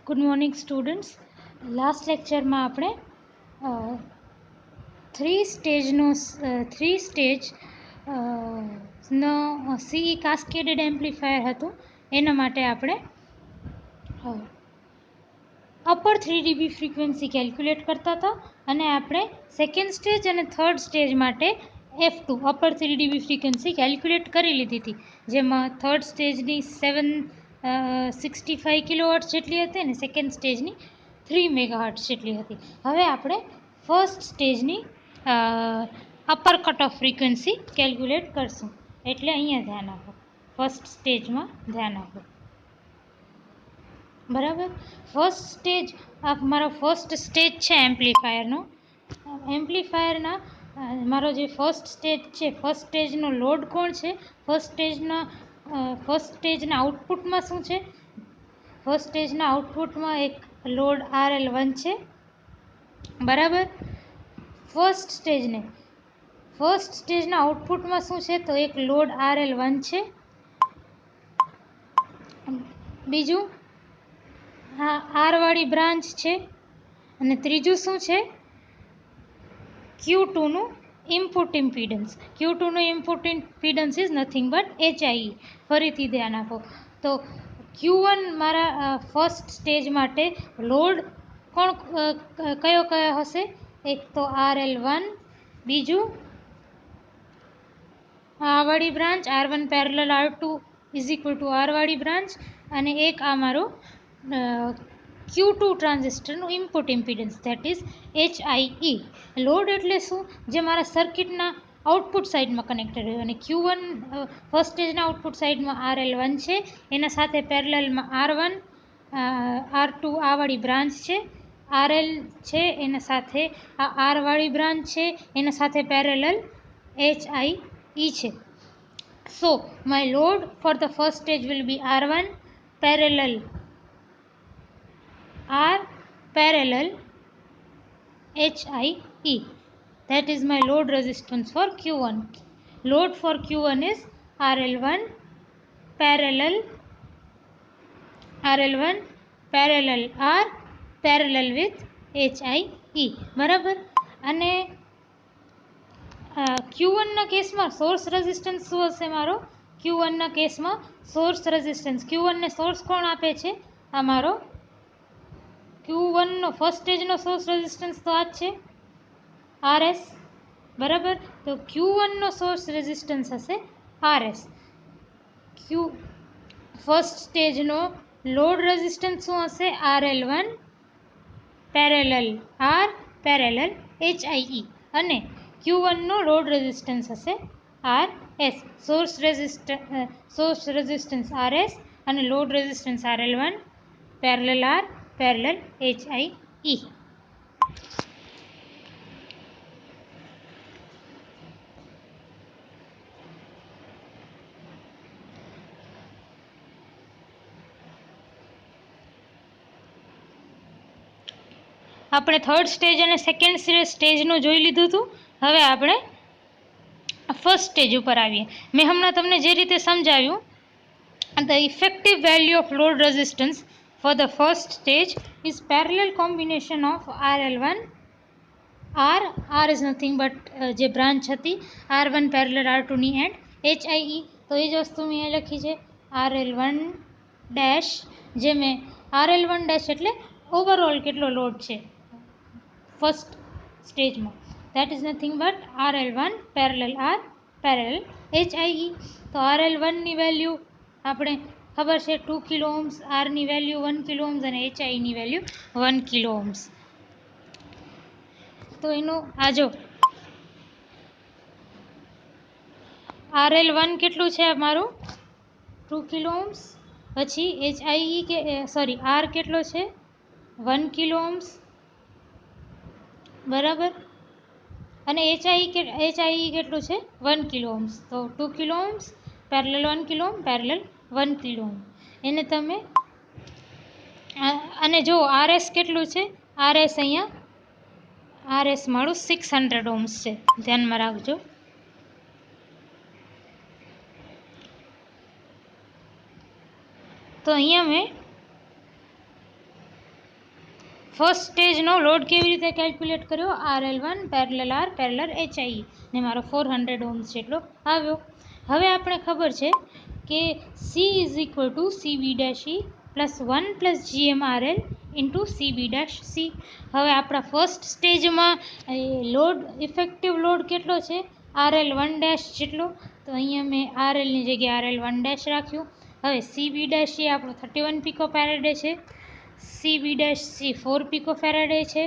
Good morning students. Last લેક્ચરમાં આપણે three stage નો CE કાસ્કેડેડ amplifier હતું. એના માટે આપણે અપર 3 dB ફ્રીક્વન્સી કેલ્ક્યુલેટ કરતા હતા અને આપણે સેકન્ડ સ્ટેજ અને થર્ડ સ્ટેજ માટે F2 upper 3 dB frequency calculate કરી લીધી હતી, જેમાં થર્ડ સ્ટેજની 765 કિલોહર્ટ્ઝ જેટલી હતી અને સેકન્ડ સ્ટેજની 3 મેગાહર્ટ્ઝ જેટલી હતી. હવે આપણે ફર્સ્ટ સ્ટેજની upper cut off frequency calculate કરશું. એટલે અહીંયા ધ્યાન આપો, ફર્સ્ટ સ્ટેજમાં ધ્યાન આપો. બરાબર. ફર્સ્ટ સ્ટેજ મારો ફર્સ્ટ સ્ટેજ છે એમ્પ્લીફાયરના મારો જે ફર્સ્ટ સ્ટેજ છે, ફર્સ્ટ સ્ટેજનો લોડ કોણ છે, ફર્સ્ટ સ્ટેજના આઉટપુટમાં શું છે. ફર્સ્ટ સ્ટેજના આઉટપુટમાં એક લોડ RL1 છે. બરાબર. ફર્સ્ટ સ્ટેજના આઉટપુટમાં શું છે, તો એક લોડ RL1 છે. બીજું આર વાળી બ્રાન્ચ છે અને ત્રીજું શું છે, Q2 નું ઇનપુટ ઇમ્પિડન્સ. Q2 નું input impedance is nothing but HIE. ફરીથી ધ્યાન આપો. તો Q1 મારા ફર્સ્ટ સ્ટેજ માટે લોડ કયો હશે, એક તો RL1, બીજું આ વાળી branch R1 parallel R2 is equal to R વાળી બ્રાન્ચ, અને એક આ મારું Q2 ટ્રાન્ઝિસ્ટરનું input impedance, that is HIE. Load એટલે શું, જે મારા સર્કિટના આઉટપુટ સાઇડમાં કનેક્ટેડ હોય. અને Q1 ફર્સ્ટ સ્ટેજના આઉટપુટ સાઇડમાં RL1 છે, એના સાથે પેરેલલમાં R1, R2 આ વાળી બ્રાન્ચ છે, RL છે એના સાથે આ આર વાળી બ્રાન્ચ છે, એના સાથે પેરેલલ HIE છે. So my load for the first stage will be R1 parallel R parallel HIE. That is my load resistance for Q1. Load for Q1 is RL1 parallel R parallel with HIE. બરાબર. અને Q1 ના કેસમાં source resistance શું હશે મારો? Q1 ના કેસમાં source resistance, Q1 ને સોર્સ કોણ આપે છે? આ મારો Q1 નો ફર્સ્ટ સ્ટેજનો સોર્સ રેઝિસ્ટન્સ તો આ જ છે, RS. બરાબર. તો Q1 નો સોર્સ રેઝિસ્ટન્સ હશે RS. ફર્સ્ટ સ્ટેજનો લોડ રેઝિસ્ટન્સ શું હશે? RL1 parallel R parallel HIE. અને Q1 નો લોડ રેઝિસ્ટન્સ હશે RS. સોર્સ રેઝિસ્ટન્સ RS અને load resistance RL1 parallel R parallel HIE. આપણે થર્ડ સ્ટેજ અને સેકન્ડ સ્ટેજનું જોઈ લીધું હતું. હવે આપણે ફર્સ્ટ સ્ટેજ ઉપર આવીએ. મેં હમણાં તમને જે રીતે સમજાવ્યું, the effective value of load resistance for the first stage is parallel combination of RL1 R is nothing but જે બ્રાન્ચ હતી R1 પેરેલલ R2 ની એન્ડ HIE. તો એ જ વસ્તુ મેં અહીંયા લખી છે, RL1 ડેશ, જે મેં RL1 ડેશ એટલે ઓવરઓલ કેટલો લોડ છે ફર્સ્ટ સ્ટેજમાં, that is nothing but RL1 parallel R parallel HIE. તો RL1 ની વેલ્યુ આપણે ખબર છે 2 કિલો ઓહ્મ્સ, R ની વેલ્યુ 1 કિલો ઓહ્મ્સ અને HIE ની વેલ્યુ 1 કિલો ઓહ્મ્સ. તો એનું આજો RL1 કેટલું છે મારું? 2 કિલો ઓહ્મ્સ. પછી HIE R કેટલો છે? 1 કિલો ઓહ્મ્સ. બરાબર. અને HIE કેટલું છે? 1 કિલો ઓહ્મ્સ. તો 2 kilo ohms parallel 1 kilo ohm parallel 1 kilo ohm. એને તમે અને જો RS કેટલું છે? RS અહીંયા RS મારું 600 ઓહ્મ્સ છે, ધ્યાનમાં રાખજો. તો અહીંયા મેં ફર્સ્ટ સ્ટેજનો લોડ કેવી રીતે કેલ્ક્યુલેટ કર્યો, RL1 parallel R parallel HIE ને મારો 400 ઓહ્મ્સ જેટલો આવ્યો. હવે આપણે ખબર છે કે C is equal two CB' plus 1 plus GMRL into CB'. હવે આપણા ફર્સ્ટ સ્ટેજમાં લોડ ઇફેક્ટિવ લોડ કેટલો છે, RL1' જેટલો, તો અહીંયા મેં RLની જગ્યાએ RL1' રાખ્યું. હવે CB' એ આપણો 31 પિકો ફેરેડે છે, CB' 4 પિકો ફેરેડે છે,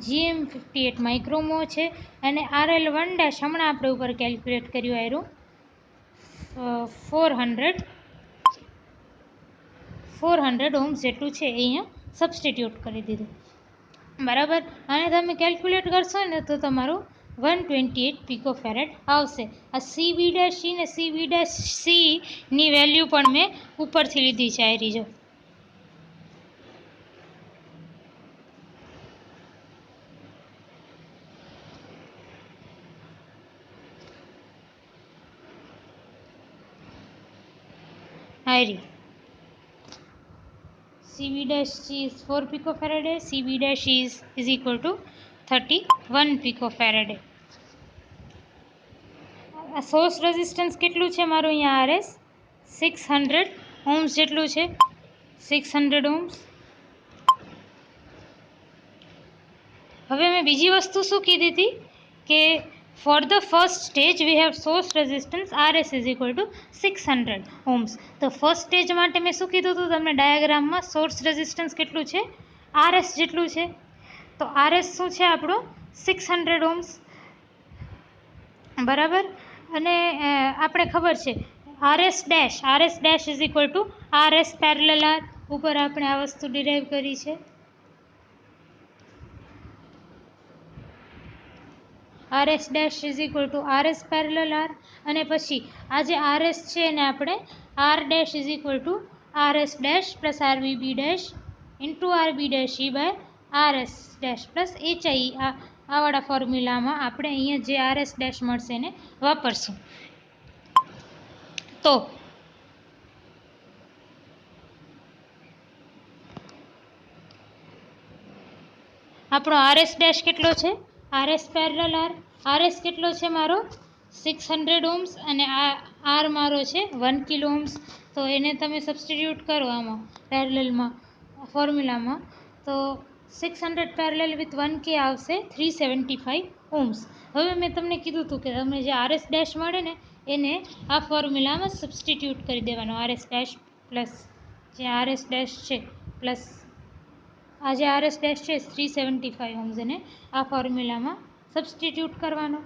GM 58 માઇક્રોમો છે, અને RL1' હમણાં આપણે ઉપર કેલ્ક્યુલેટ કર્યું આવ્યું 400 ઓહ્મ્સ જેટલું છે, એ અહીંયા સબસ્ટિટ્યૂટ કરી દીધું, બરાબર. અને તમે કેલ્ક્યુલેટ કરશો ને તો તમારું 128 પિકો ફેરેડ આવશે. આ CB' ને CB' ની વેલ્યુ પણ મેં ઉપરથી લીધી છે, આ રીજો. આયરી CB' is 4 picofarad, CB' is equal to 31 picofarad. આ સોર્સ રેઝિસ્ટન્સ કેટલું છે મારું, અહીંયા RS 600 ઓહ્મ્સ જેટલું છે, 600 ઓહ્મ્સ. હવે મેં બીજી વસ્તુ શું કીધી હતી કે for the first stage we have source resistance RS is equal two 600 ohms. તો ફર્સ્ટ સ્ટેજ માટે મેં શું કીધું હતું તમને ડાયાગ્રામમાં, સોર્સ રેઝિસ્ટન્સ કેટલું છે, RS જેટલું છે. તો RS શું છે આપણું 600 ઓહ્મ્સ, બરાબર. અને આપણે ખબર છે RS' is equal to RS parallel R, ઉપર આપણે આ વસ્તુ ડિરાઈવ કરી છે. RS' is equal to RS parallel R, અને પછી આ જે RS છે એને આપણે R' is equal to RS' plus RBB' into RB' by RS' plus HIE, આવાળા ફોર્મ્યુલામાં આપણે અહીંયા જે RS' મળશે એને વાપરશું. તો આપણો RS' કેટલો છે, RS પેરેલલ RS કેટલો છે મારો 600 ઓહ્મ્સ, અને R મારો છે 1 કિલો ઓહ્મ્સ. તો એને તમે સબસ્ટિટ્યૂટ કરો આમાં પેરેલલમાં ફોર્મ્યુલામાં, તો 600 પેરેલલ વિથ 1K આવશે 375 ઓહ્મ્સ. હવે મેં તમને કીધું હતું કે તમને જે RS' મળે ને એને આ ફોર્મ્યુલામાં સબસ્ટિટ્યૂટ કરી દેવાનો, RS' પ્લસ જે RS' છે પ્લસ આ જે RS' છે 375 ઓહ્મ્સ, એને આ ફોર્મ્યુલામાં સબસ્ટિટ્યૂટ કરવાનો.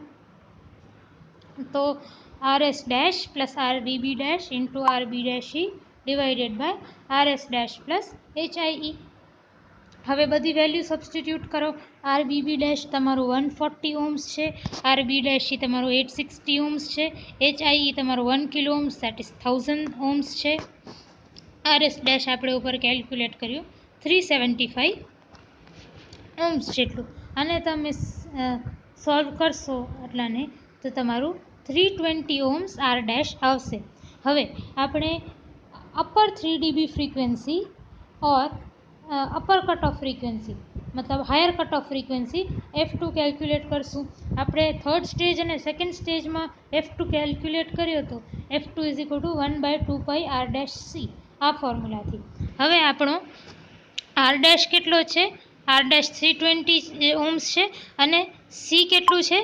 તો RS' plus RBB' into RB' divided by RS' plus HIE. હવે બધી વેલ્યુ સબસ્ટિટ્યૂટ કરો. RBB' તમારું 140 ઓહ્મ્સ છે, RB' તમારું 860 ઓહ્મ્સ છે, HIE તમારું 1 kilo ohms that is 1000 ohms છે. RS' આપણે ઉપર કેલ્ક્યુલેટ કર્યું 375 ઓહ્મ્સ જેટલું, અને તમે સોલ્વ કરશો એટલાને તો તમારું 320 ઓહ્મ્સ R' આવશે. હવે આપણે અપર 3 dB ફ્રીક્વન્સી ઓર અપર કટ ઓફ ફ્રીક્વન્સી મતલબ higher cut off frequency F2 calculate કરશું. આપણે થર્ડ સ્ટેજ અને સેકન્ડ સ્ટેજમાં F2 કેલ્ક્યુલેટ કર્યો હતો, F2 is equal two 1/2π R'(C), આ ફોર્મ્યુલાથી. હવે આપણો R' કેટલો છે, R' 320 ઓહ્મ્સ છે, અને C કેટલું છે,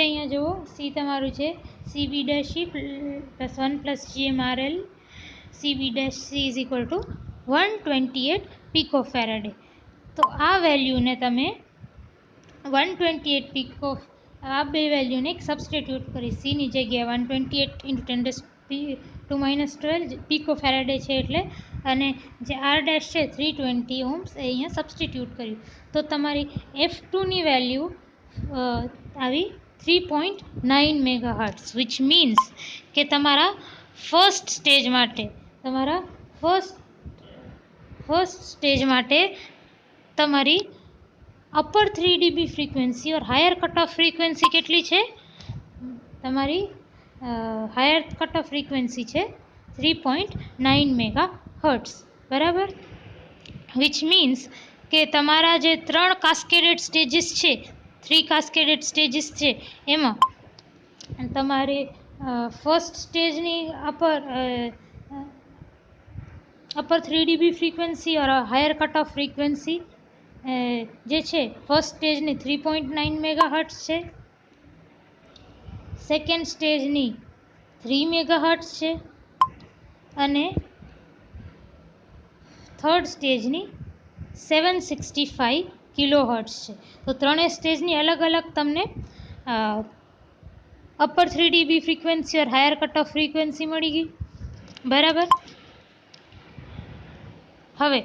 અહીંયા જુઓ, C તમારું છે CB' plus 1 plus GMRL, CB' is equal to 128 pico farad. તો આ વેલ્યુને તમે 128 પિકો, આ બે વેલ્યુને એક સબસ્ટિટ્યૂટ કરી, Cની જગ્યાએ 128 × 10⁻12 પિકો ફેરેડે છે એટલે, અને જે R' છે 320 ઓહ્મ્સ એ અહીંયા સબસ્ટિટ્યૂટ કર્યું. તો તમારી F2ની વેલ્યુ આવી 3.9 મેગાહર્ટ્ઝ, વિચ મીન્સ કે તમારા ફર્સ્ટ સ્ટેજ માટે તમારી અપર 3 dB ફ્રીક્વન્સી ઓર હાયર કટ ઓફ ફ્રીક્વન્સી કેટલી છે, તમારી હાયર કટ ઓફ ફ્રીક્વન્સી છે 3.9 મેગાહર્ટ્ઝ, બરાબર. વિચ મીન્સ કે તમારા જે 3 કાસ્કેડેડ સ્ટેજીસ છે, 3 કાસ્કેડેડ સ્ટેજીસ છે, એમાં તમારે ફર્સ્ટ સ્ટેજની અપર 3 dB ફ્રીક્વન્સી ઓર હાયર કટ ઓફ ફ્રીક્વન્સી જે છે ફર્સ્ટ સ્ટેજની 3.9 મેગાહર્ટ્ઝ છે, સેકન્ડ સ્ટેજની 3 મેગાહર્ટ્ઝ છે અને થર્ડ સ્ટેજની 765 કિલોહર્ટ્ઝ છે. તો ત્રણેય સ્ટેજની અલગ અલગ તમને અપર 3 dB ફ્રીક્વન્સી ઓર હાયર કટ ઓફ ફ્રીક્વન્સી મળી ગઈ. બરાબર. હવે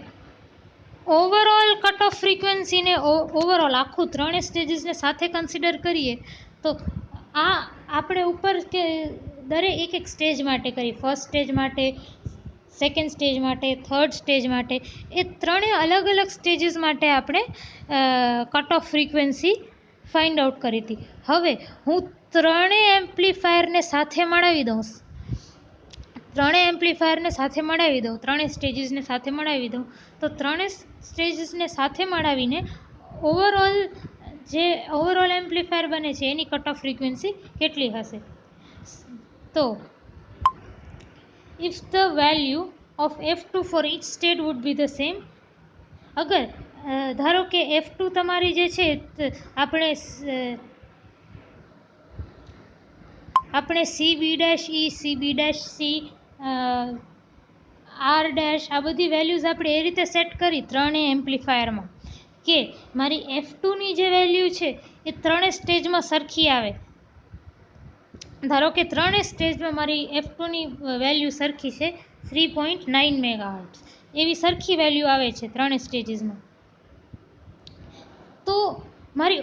ઓવરઓલ કટ ઓફ ફ્રીક્વન્સીને ઓવરઓલ આખું ત્રણેય સ્ટેજીસને સાથે કન્સિડર કરીએ તો આ આપણે ઉપર કે દરેક એક સ્ટેજ માટે કરી, ફર્સ્ટ સ્ટેજ માટે, સેકન્ડ સ્ટેજ માટે, થર્ડ સ્ટેજ માટે, એ ત્રણેય અલગ અલગ સ્ટેજીસ માટે આપણે cut off frequency find out કરી હતી. હવે હું ત્રણેય એમ્પ્લીફાયરને સાથે મળાવી દઉં, ત્રણેય સ્ટેજીસને સાથે મળાવી દઉં, તો ત્રણેય સ્ટેજીસને સાથે મળાવીને ઓવરઓલ એમ્પ્લીફાયર બને છે એની કટ ઓફ ફ્રીક્વન્સી કેટલી હશે? તો if the value of F2 for each state would be the same, અગર ધારો કે F2 તમારી જે છે આપણે CB'E, CB', R' આ બધી વેલ્યુઝ આપણે એ રીતે સેટ કરી ત્રણેય એમ્પ્લીફાયરમાં કે મારી F2ની જે વેલ્યુ છે એ ત્રણેય સ્ટેજમાં સરખી આવે. ધારો કે ત્રણેય સ્ટેજમાં મારી F2ની વેલ્યુ સરખી છે 3.9 મેગાહર્ટ્ઝ, એવી સરખી વેલ્યુ આવે છે ત્રણેય સ્ટેજીસમાં, તો મારી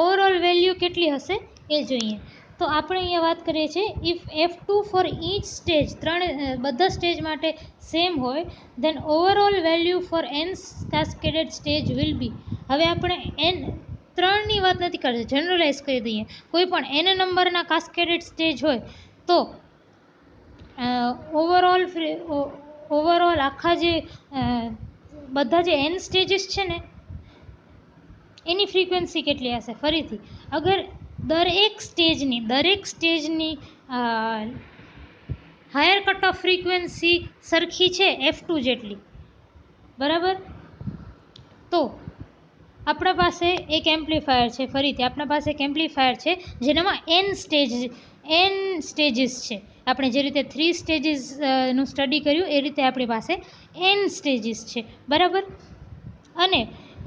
ઓવરઓલ વેલ્યુ કેટલી હશે એ જોઈએ. તો આપણે અહીંયા વાત કરીએ છીએ if F2 for each stage, બધા સ્ટેજ માટે સેમ હોય, then overall value for n cascaded stage will be. હવે આપણે ત્રણની વાત નથી કરતા, જનરલાઇઝ કરી દઈએ. કોઈ પણ n નંબરના કાસ્કેડેડ સ્ટેજ હોય તો ઓવરઓલ આખા જે બધા જે n સ્ટેજીસ છે ને એની ફ્રીક્વન્સી કેટલી હશે? ફરીથી, અગર દરેક સ્ટેજની હાયર કટ ઓફ ફ્રીક્વન્સી સરખી છે F2 જેટલી, બરાબર, તો આપણા પાસે એક એમ્પ્લીફાયર છે, જેનામાં n સ્ટેજીસ છે. આપણે જે રીતે 3 સ્ટેજીસનું સ્ટડી કર્યું એ રીતે આપણી પાસે n સ્ટેજીસ છે, બરાબર. અને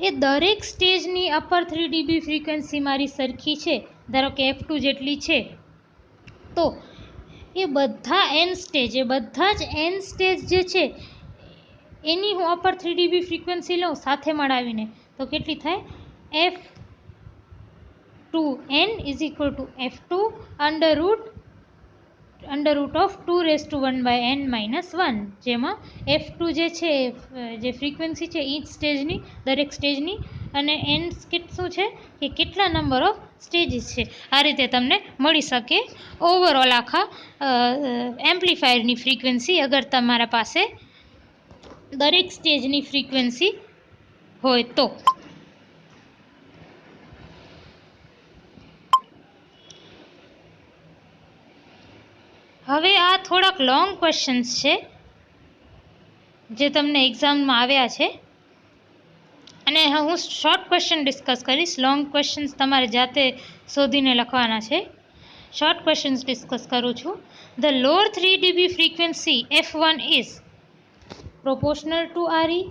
એ દરેક સ્ટેજની અપર 3 dB ફ્રીક્વન્સી મારી સરખી છે, ધારો કે F2 જેટલી છે, તો એ બધા જ n સ્ટેજ જે છે એની હું અપર 3 dB ફ્રીક્વન્સી લઉં સાથે મળાવીને, તો કેટલી થાય? F2n is equal two F2 under root of 2⁻n - 1, જેમાં F2 જે છે જે ફ્રીક્વન્સી છે ઈચ સ્ટેજની, દરેક સ્ટેજની, અને n શું છે કે કેટલા નંબર ઓફ સ્ટેજીસ છે. આ રીતે તમને મળી શકે ઓવરઓલ આખા એમ્પ્લીફાયરની ફ્રીક્વન્સી, અગર તમારા પાસે દરેક સ્ટેજની ફ્રીક્વન્સી હોય તો. હવે આ થોડાક લોંગ ક્વેશ્ચન્સ છે જે તમને એક્ઝામમાં આવ્યા છે, અને હું શોર્ટ ક્વેશ્ચન ડિસ્કસ કરીશ. લોંગ ક્વેશ્ચન્સ તમારે જાતે શોધીને લખવાના છે. શોર્ટ ક્વેશ્ચન્સ ડિસ્કસ કરું છું. The lower 3 dB frequency F1 is proportional to RE,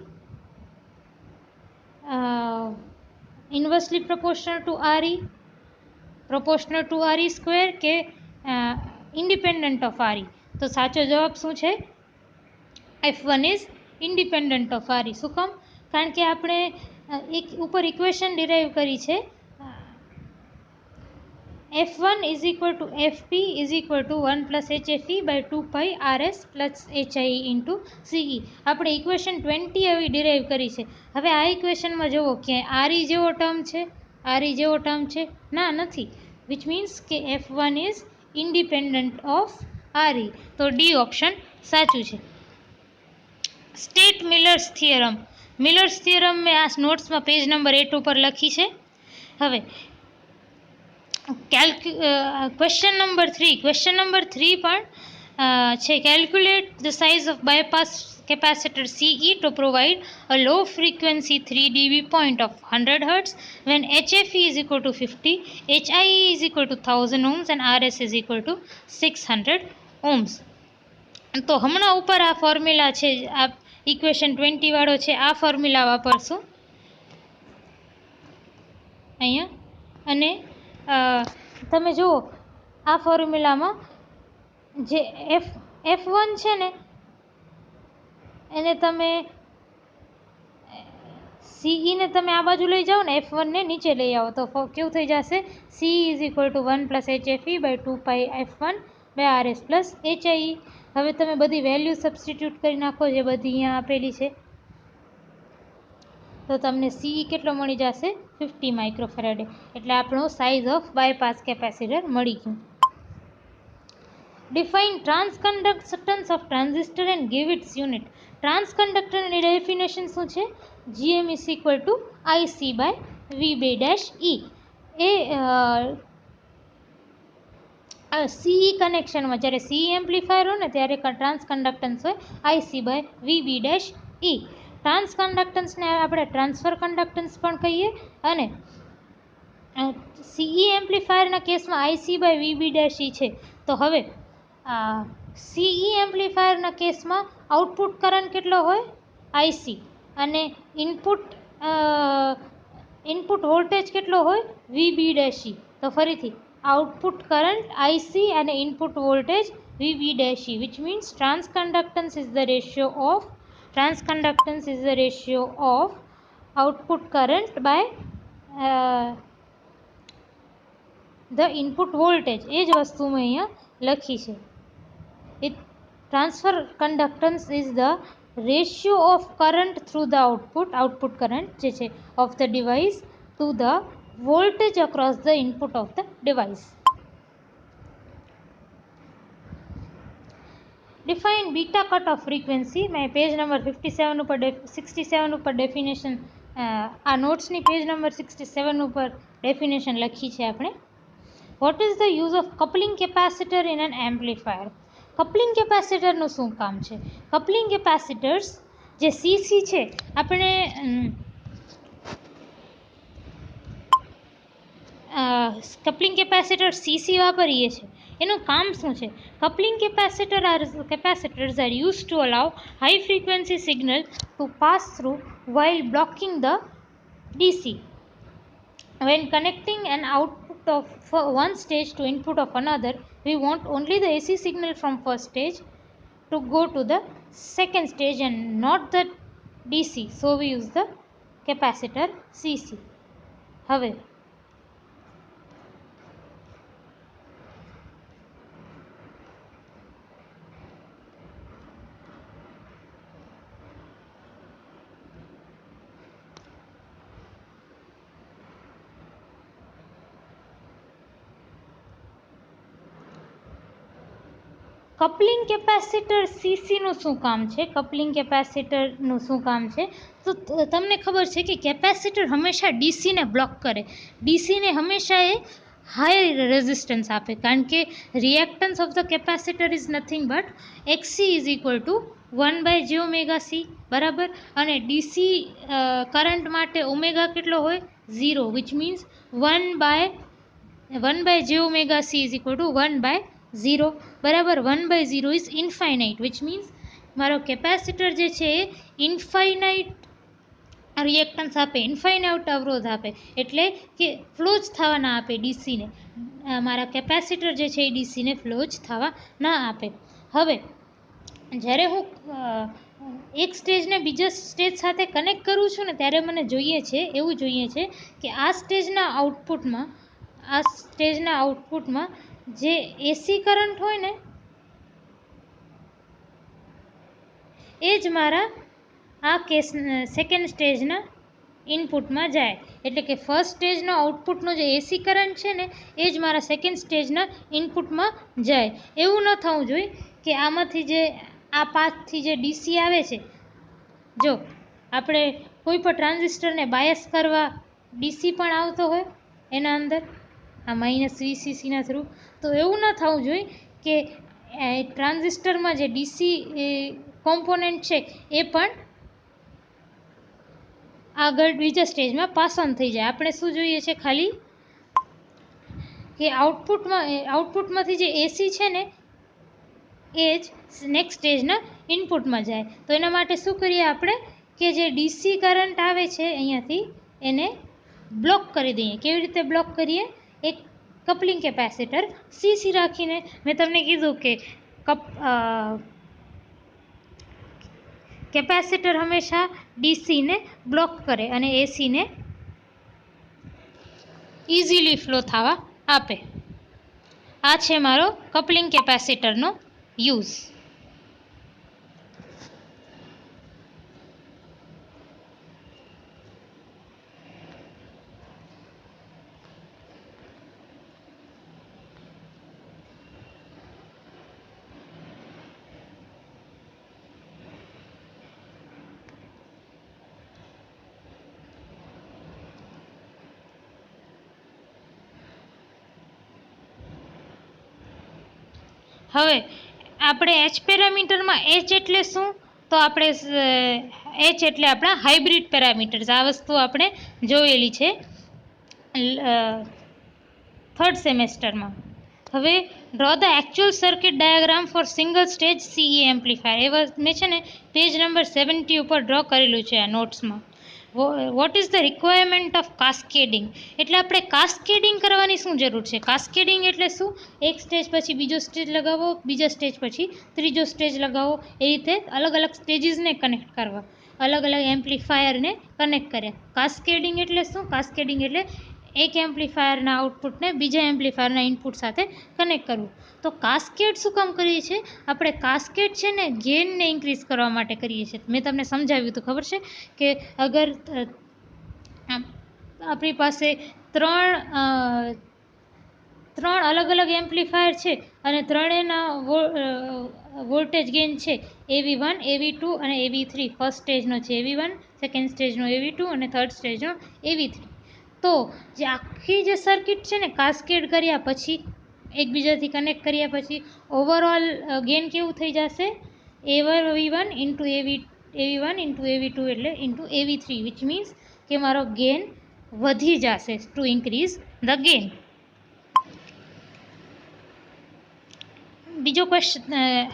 inversely proportional to RE, proportional to RE square કે independent of RE? તો સાચો જવાબ શું છે? F1 is independent of RE. શું કામ? કારણ કે આપણે એક ઉપર ઇક્વેશન ડિરાઈવ કરી છે, F1 is equal two FP is equal to 1 + HFE/2π RS + HIE into CE. આપણે ઇક્વેશન 20 એવી ડિરાઈવ કરી છે. હવે આ ઇક્વેશનમાં જુઓ કે RE જેવો ટર્મ છે? ના, નથી. વિચ મીન્સ કે F1 is independent of RE. તો ડી ઓપ્શન સાચું છે. State Miller's theorem. Miller's theorem મેં આ નોટ્સમાં પેજ નંબર 8 ઉપર લખી છે. હવે ક્વેશ્ચન નંબર 3 પણ છે. Calculate the size of bypass capacitor CE to provide a low frequency 3 dB point of 100 Hz when HFE is equal to 50, HIE is equal to 1000 ohms and RS is equal to 600 ohms. તો હમણાં ઉપર આ formula છે, આ equation 20 વાળો છે, આ formula વાપરશું અહીંયા. અને તમે જુઓ આ ફોર્મ્યુલામાં જે F1 છે ને એને તમે CE ને તમે આ બાજુ લઈ જાઓ ને, F1 ને નીચે લઈ આવો તો કેવું થઈ જશે? CE is equal to 1 plus HFE by 2 pi F1 by RS plus HIE. હવે તમે બધી વેલ્યુ સબસ્ટિટ્યૂટ કરી નાખો જે બધી અહીંયા આપેલી છે, તો તમને CE કેટલો મળી જશે? 50 માઇક્રોફેરાડે. એટલે આપણો સાઇઝ ઓફ બાયપાસ કેપેસિટર મળી ગયું. Define transconductance of transistor and give its unit. ટ્રાન્સકન્ડક્ટરની ડેફિનેશન શું છે? GM is equal to IC by V2-E. એ CE કનેક્શનમાં જ્યારે CE એમ્પ્લીફાયર હોય ને ત્યારે ટ્રાન્સકન્ડક્ટન્સ હોય IC બાય VB-E. ટ્રાન્સકન્ડક્ટન્સને આપણે ટ્રાન્સફર કન્ડક્ટન્સ પણ કહીએ, અને CE એમ્પ્લીફાયરના કેસમાં IC બાય VB-E છે. તો હવે CE એમ્પ્લીફાયરના કેસમાં આઉટપુટ કરંટ કેટલો હોય? IC. અને ઇનપુટ વોલ્ટેજ કેટલો હોય? VB-E. તો ફરીથી આઉટપુટ કરંટ IC અને input voltage VB-E, which means transconductance is the ratio of output current by the input voltage. એ જ વસ્તુ મેં અહીંયા લખી છે. Transfer conductance is the ratio of current through the output current જે છે of the device to the voltage across the input of the device. Define beta cut off frequency. મેં page number 67 ઉપર ડેફિનેશન, આ નોટ્સની page number 67 ઉપર definition લખી છે આપણે. Vote is the use of coupling capacitor in an amplifier? Coupling કેપેસિટરનું શું કામ છે? કપલિંગ કેપેસિટર્સ જે CC છે, આપણે કપલિંગ કેપેસિટર CC વાપરીએ છીએ, એનું કામ શું છે? Coupling capacitors are used to allow high frequency signal to pass through while blocking the DC. When connecting an output of one stage to input of another, we want only the AC signal from first stage to go to the second stage and not the DC. So we use the capacitor CC. હવે coupling capacitor CCનું શું કામ છે? Coupling કેપેસિટરનું શું કામ છે? તો તમને ખબર છે કે કેપેસિટર હંમેશા DCને બ્લોક કરે. DCને હંમેશા એ હાઈ રેઝિસ્ટન્સ આપે, કારણ કે reactance of the capacitor is nothing but XC is equal two 1/jωc, બરાબર. અને DC કરંટ માટે ઓમેગા કેટલો હોય? 0, which means 1/jωc is equal two 1/0, બરાબર. 1/0 ઇઝ ઇન્ફાઇનાઇટ, વિચ મીન્સ મારો કેપેસિટર જે છે એ ઇન્ફાઇનાઇટ રિએક્ટન્સ આપે, ઇન્ફાઇનાઇટ અવરોધ આપે, એટલે કે ફ્લો જ થવા ના આપે DCને. મારા કેપેસિટર જે છે એ DCને ફ્લો જ થવા ના આપે. હવે જ્યારે હું એક સ્ટેજને બીજા સ્ટેજ સાથે કનેક્ટ કરું છું ને, ત્યારે મને એવું જોઈએ છે કે આ સ્ટેજના આઉટપુટમાં જે એસી કરંટ હોય ને, એ જ મારા આ કેસ સેકન્ડ સ્ટેજના ઇનપુટમાં જાય. એટલે કે ફર્સ્ટ સ્ટેજનો આઉટપુટનો જે એસી કરંટ છે ને, એ જ મારા સેકન્ડ સ્ટેજના ઇનપુટમાં જાય. એવું ન થવું જોઈએ કે આમાંથી જે આ પાથથી જે ડીસી આવે છે, જો આપણે કોઈ પણ ટ્રાન્ઝિસ્ટરને બાયસ કરવા ડીસી પણ આવતો હોય એના અંદર, આ -VCCના થ્રુ. તો એવું ન થવું જોઈએ કે ટ્રાન્ઝિસ્ટરમાં જે ડીસી કોમ્પોનન્ટ છે એ પણ આગળ બીજા સ્ટેજમાં પાસ ઓન થઈ જાય. આપણે શું જોઈએ છે ખાલી કે આઉટપુટમાંથી જે એસી છે ને એ જ નેક્સ્ટ સ્ટેજના ઇનપુટમાં જાય. તો એના માટે શું કરીએ આપણે કે જે ડીસી કરંટ આવે છે અહીંયાથી એને બ્લોક કરી દઈએ. કેવી રીતે બ્લોક કરીએ? એક કપલિંગ કેપેસિટર સીસી રાખીને. મેં તમને કીધું કે કેપેસિટર હંમેશા ડીસીને બ્લોક કરે અને એસીને ઇઝીલી ફ્લો થવા આપે. આ છે મારો કપલિંગ કેપેસિટરનો યુઝ. હવે આપણે એચ પેરામીટરમાં એચ એટલે શું? તો આપણે એચ એટલે આપણા હાઇબ્રિડ પેરામીટર્સ. આ વસ્તુ આપણે જોયેલી છે થર્ડ સેમેસ્ટરમાં. હવે draw the actual circuit diagram for single stage CE amplifier. એવા મેં છે ને પેજ નંબર 70 ઉપર ડ્રો કરેલું છે આ નોટ્સમાં. What is the requirement of cascading? એટલે આપણે કાસ્કેડિંગ કરવાની શું જરૂર છે? કાસ્કેડિંગ એટલે શું? એક સ્ટેજ પછી બીજો સ્ટેજ લગાવો, બીજા સ્ટેજ પછી ત્રીજો સ્ટેજ લગાવો, એ રીતે અલગ અલગ સ્ટેજીસને કનેક્ટ કરવા, અલગ અલગ એમ્પ્લીફાયરને કનેક્ટ કર્યા. કાસ્કેડિંગ એટલે શું? કાસ્કેડિંગ એટલે એક એમ્પ્લીફાયરના આઉટપુટને બીજા એમ્પ્લીફાયરના ઇનપુટ સાથે કનેક્ટ કરવું. તો કાસ્કેડ શું કામ કરીએ છીએ? આપણે કાસ્કેડ છે ને ગેઇનને ઇન્ક્રીઝ કરવા માટે કરીએ છીએ. મેં તમને સમજાવ્યું હતું, ખબર છે કે અગર આપણી પાસે ત્રણ અલગ અલગ એમ્પ્લીફાયર છે અને ત્રણેયના વોલ્ટેજ ગેઇન છે AV1, AV2 અને AV3. ફર્સ્ટ સ્ટેજનો છે AV1, સેકન્ડ સ્ટેજનો AV2 અને થર્ડ સ્ટેજનો AV3. તો જે આખી જે સર્કિટ છે ને કાસ્કેડ કર્યા પછી, એકબીજાથી કનેક્ટ કર્યા પછી ઓવરઓલ ગેઇન કેવું થઈ જશે? AV1 into AV1 into AV2 એટલે ઇન્ટુ AV3, વિચ મીન્સ કે મારો ગેઇન વધી જશે ટુ ઇન્ક્રીઝ ધ ગેઇન. બીજો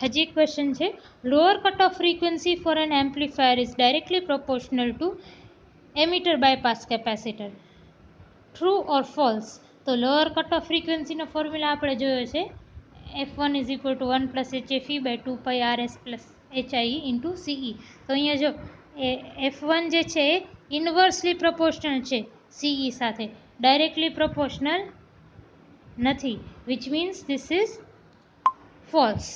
હજી એક ક્વેશ્ચન છે. Lower cut off frequency for an amplifier is directly proportional to emitter bypass capacitor. True or false? તો લોઅર કટ ઓફ ફ્રીક્વન્સીનો ફોર્મ્યુલા આપણે જોયો છે F1 is equal to 1 plus HFE by 2 RS plus HIE into CE. તો અહીંયા જો F1 જે છે એ ઇન્વર્સલી પ્રોપોર્શનલ છે CE સાથે, ડાયરેક્ટલી પ્રોપોર્શનલ નથી, which means this is false.